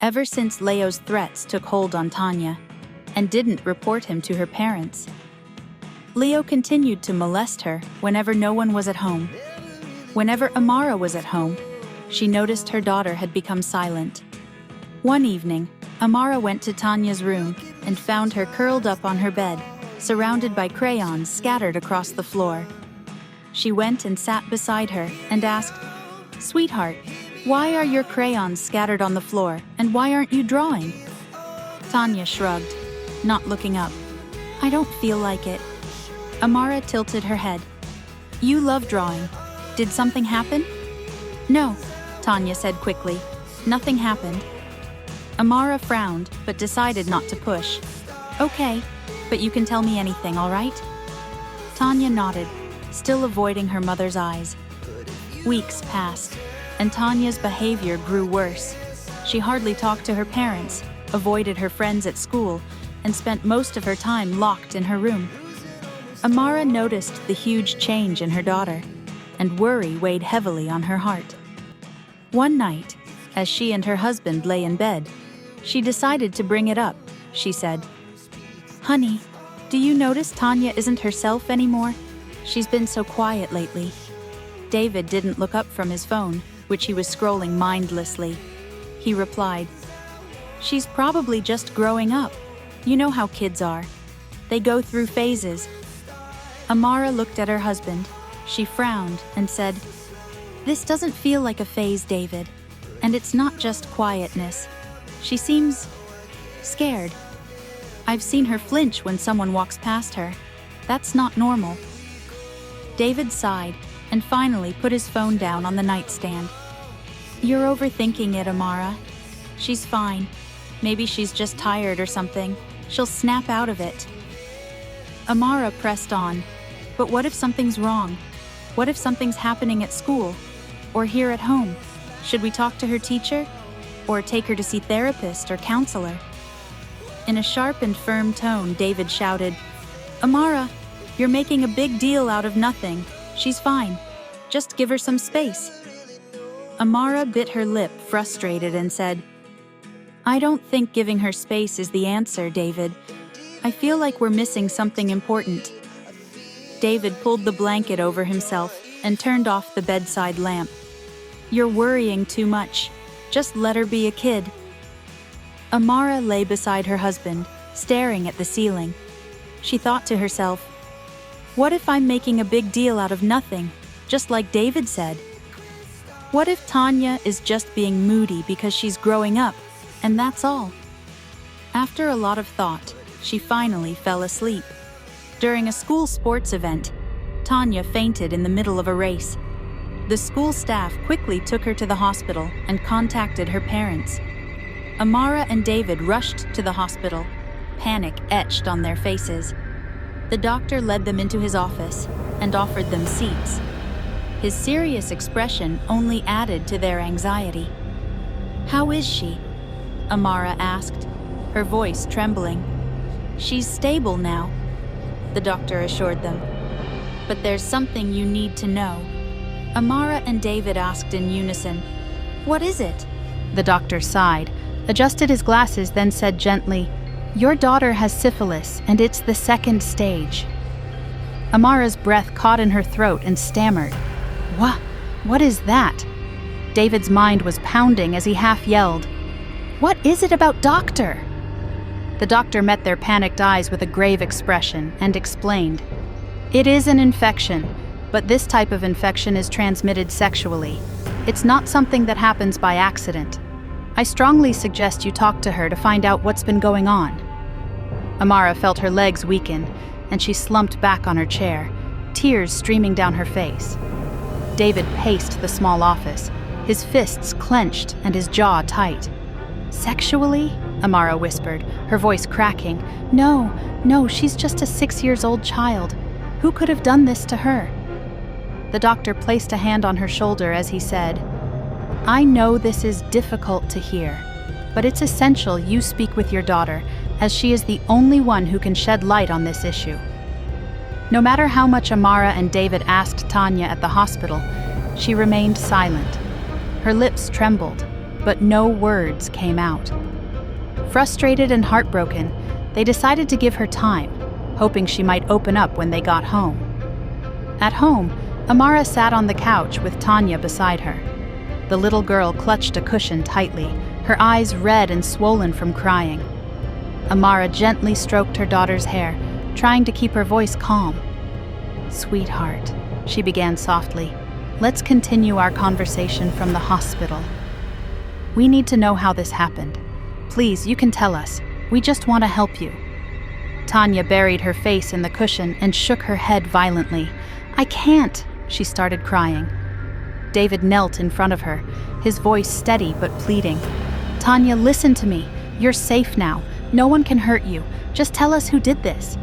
ever since Leo's threats took hold on Tanya, and didn't report him to her parents. Leo continued to molest her whenever no one was at home. Whenever Amara was at home, she noticed her daughter had become silent. One evening, Amara went to Tanya's room and found her curled up on her bed, surrounded by crayons scattered across the floor. She went and sat beside her and asked, "Sweetheart, why are your crayons scattered on the floor, and why aren't you drawing?" Tanya shrugged, not looking up. "I don't feel like it." Amara tilted her head. "You love drawing. Did something happen?" "No," Tanya said quickly. "Nothing happened." Amara frowned, but decided not to push. "Okay, but you can tell me anything, all right?" Tanya nodded, still avoiding her mother's eyes. Weeks passed, and Tanya's behavior grew worse. She hardly talked to her parents, avoided her friends at school, and spent most of her time locked in her room. Amara noticed the huge change in her daughter, and worry weighed heavily on her heart. One night, as she and her husband lay in bed, she decided to bring it up. She said, "Honey, do you notice Tanya isn't herself anymore? She's been so quiet lately." David didn't look up from his phone, which he was scrolling mindlessly. He replied, "She's probably just growing up. You know how kids are. They go through phases." Amara looked at her husband. She frowned and said, "This doesn't feel like a phase, David. And it's not just quietness. She seems scared. I've seen her flinch when someone walks past her. That's not normal." David sighed and finally put his phone down on the nightstand. "You're overthinking it, Amara. She's fine. Maybe she's just tired or something. She'll snap out of it." Amara pressed on. "But what if something's wrong? What if something's happening at school? Or here at home? Should we talk to her teacher? Or take her to see therapist or counselor?" In a sharp and firm tone, David shouted, "Amara, you're making a big deal out of nothing. She's fine. Just give her some space." Amara bit her lip, frustrated, and said, "I don't think giving her space is the answer, David. I feel like we're missing something important." David pulled the blanket over himself and turned off the bedside lamp. "You're worrying too much. Just let her be a kid." Amara lay beside her husband, staring at the ceiling. She thought to herself, "What if I'm making a big deal out of nothing, just like David said? What if Tanya is just being moody because she's growing up, and that's all?" After a lot of thought, she finally fell asleep. During a school sports event, Tanya fainted in the middle of a race. The school staff quickly took her to the hospital and contacted her parents. Amara and David rushed to the hospital, panic etched on their faces. The doctor led them into his office and offered them seats. His serious expression only added to their anxiety. "How is she?" Amara asked, her voice trembling. "She's stable now," the doctor assured them. "But there's something you need to know." Amara and David asked in unison, "What is it?" The doctor sighed, adjusted his glasses, then said gently, "Your daughter has syphilis, and it's the 2nd stage." Amara's breath caught in her throat and stammered, What is that?" David's mind was pounding as he half yelled, "What is it about doctor?" The doctor met their panicked eyes with a grave expression and explained, "It is an infection, but this type of infection is transmitted sexually. It's not something that happens by accident. I strongly suggest you talk to her to find out what's been going on." Amara felt her legs weaken, and she slumped back on her chair, tears streaming down her face. David paced the small office, his fists clenched and his jaw tight. "Sexually?" Amara whispered, her voice cracking. No, she's just a 6-year-old child. Who could have done this to her?" The doctor placed a hand on her shoulder as he said, "I know this is difficult to hear, but it's essential you speak with your daughter, as she is the only one who can shed light on this issue." No matter how much Amara and David asked Tanya at the hospital, she remained silent. Her lips trembled, but no words came out. Frustrated and heartbroken, they decided to give her time, hoping she might open up when they got home. At home, Amara sat on the couch with Tanya beside her. The little girl clutched a cushion tightly, her eyes red and swollen from crying. Amara gently stroked her daughter's hair, trying to keep her voice calm. "Sweetheart," she began softly, "let's continue our conversation from the hospital. We need to know how this happened. Please, you can tell us. We just want to help you." Tanya buried her face in the cushion and shook her head violently. "I can't," she started crying. David knelt in front of her, his voice steady but pleading. "Tanya, listen to me. You're safe now. No one can hurt you. Just tell us who did this."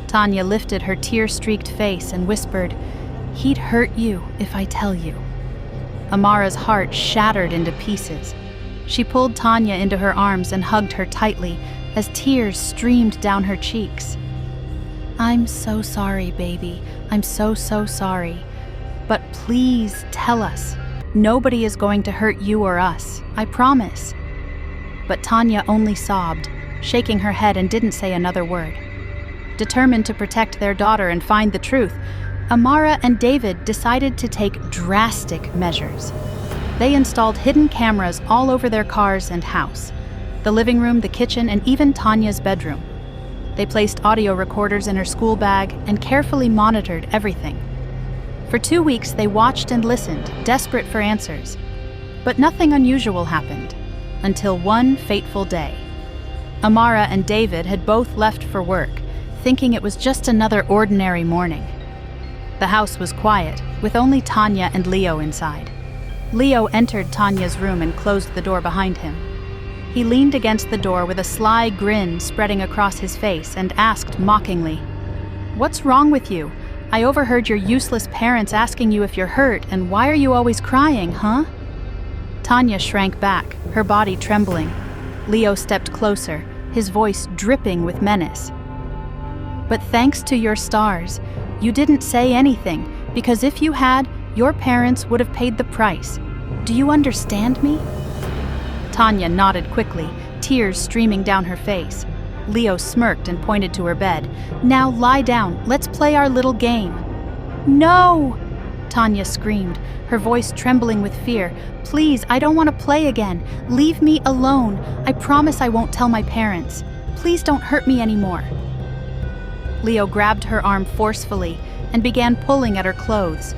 Tanya lifted her tear-streaked face and whispered, "He'd hurt you if I tell you." Amara's heart shattered into pieces. She pulled Tanya into her arms and hugged her tightly as tears streamed down her cheeks. "I'm so sorry, baby. I'm so sorry. But please tell us. Nobody is going to hurt you or us. I promise." But Tanya only sobbed, shaking her head, and didn't say another word. Determined to protect their daughter and find the truth, Amara and David decided to take drastic measures. They installed hidden cameras all over their cars and house, the living room, the kitchen, and even Tanya's bedroom. They placed audio recorders in her school bag and carefully monitored everything. For 2 weeks, they watched and listened, desperate for answers. But nothing unusual happened, until one fateful day. Amara and David had both left for work, thinking it was just another ordinary morning. The house was quiet, with only Tanya and Leo inside. Leo entered Tanya's room and closed the door behind him. He leaned against the door with a sly grin spreading across his face and asked mockingly, "What's wrong with you? I overheard your useless parents asking you if you're hurt, and why are you always crying, huh?" Tanya shrank back, her body trembling. Leo stepped closer, his voice dripping with menace. "But thanks to your stars, you didn't say anything, because if you had, your parents would have paid the price. Do you understand me?" Tanya nodded quickly, tears streaming down her face. Leo smirked and pointed to her bed. "Now lie down, let's play our little game." "No!" Tanya screamed, her voice trembling with fear. "Please, I don't want to play again. Leave me alone. I promise I won't tell my parents. Please don't hurt me anymore." Leo grabbed her arm forcefully and began pulling at her clothes.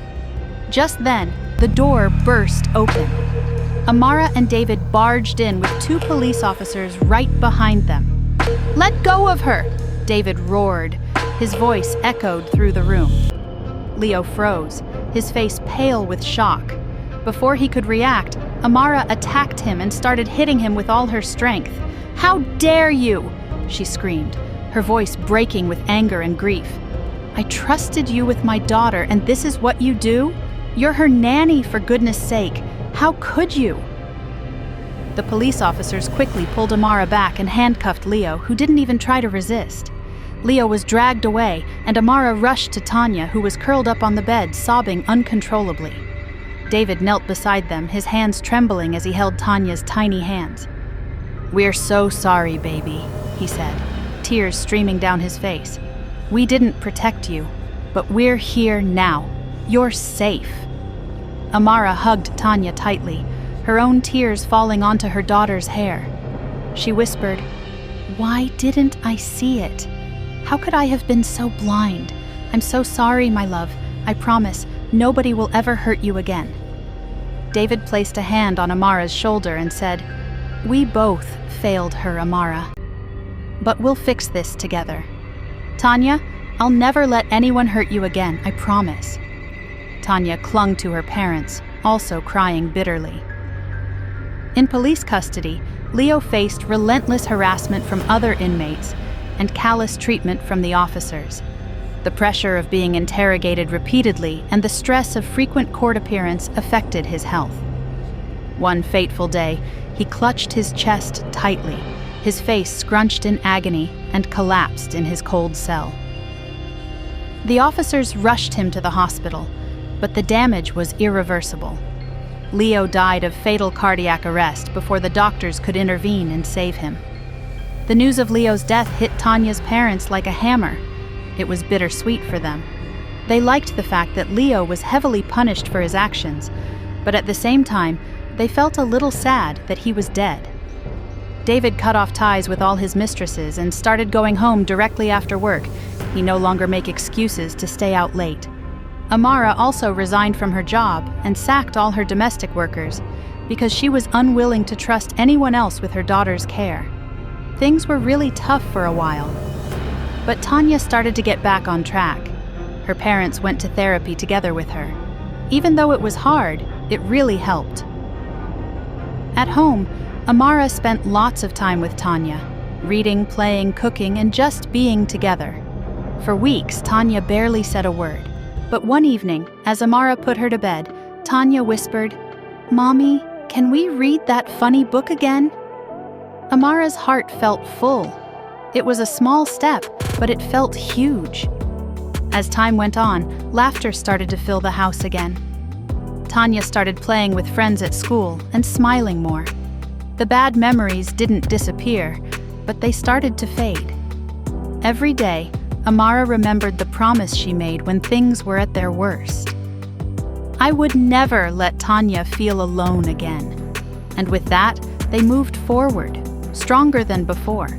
Just then, the door burst open. Amara and David barged in with 2 police officers right behind them. "Let go of her!" David roared. His voice echoed through the room. Leo froze, his face pale with shock. Before he could react, Amara attacked him and started hitting him with all her strength. "How dare you!" she screamed, her voice breaking with anger and grief. "I trusted you with my daughter, and this is what you do? You're her nanny, for goodness sake. How could you?" The police officers quickly pulled Amara back and handcuffed Leo, who didn't even try to resist. Leo was dragged away, and Amara rushed to Tanya, who was curled up on the bed, sobbing uncontrollably. David knelt beside them, his hands trembling as he held Tanya's tiny hands. "We're so sorry, baby," he said, tears streaming down his face. "We didn't protect you, but we're here now. You're safe." Amara hugged Tanya tightly, her own tears falling onto her daughter's hair. She whispered, "Why didn't I see it? How could I have been so blind? I'm so sorry, my love. I promise, nobody will ever hurt you again." David placed a hand on Amara's shoulder and said, "We both failed her, Amara. But we'll fix this together. Tanya, I'll never let anyone hurt you again, I promise." Tanya clung to her parents, also crying bitterly. In police custody, Leo faced relentless harassment from other inmates and callous treatment from the officers. The pressure of being interrogated repeatedly and the stress of frequent court appearance affected his health. One fateful day, he clutched his chest tightly, his face scrunched in agony, and collapsed in his cold cell. The officers rushed him to the hospital, but the damage was irreversible. Leo died of fatal cardiac arrest before the doctors could intervene and save him. The news of Leo's death hit Tania's parents like a hammer. It was bittersweet for them. They liked the fact that Leo was heavily punished for his actions, but at the same time, they felt a little sad that he was dead. David cut off ties with all his mistresses and started going home directly after work. He no longer made excuses to stay out late. Amara also resigned from her job and sacked all her domestic workers because she was unwilling to trust anyone else with her daughter's care. Things were really tough for a while. But Tania started to get back on track. Her parents went to therapy together with her. Even though it was hard, it really helped. At home, Amara spent lots of time with Tania, reading, playing, cooking, and just being together. For weeks, Tania barely said a word. But one evening, as Amara put her to bed, Tania whispered, "Mommy, can we read that funny book again?" Amara's heart felt full. It was a small step, but it felt huge. As time went on, laughter started to fill the house again. Tania started playing with friends at school and smiling more. The bad memories didn't disappear, but they started to fade. Every day, Amara remembered the promise she made when things were at their worst. "I would never let Tania feel alone again." And with that, they moved forward, stronger than before.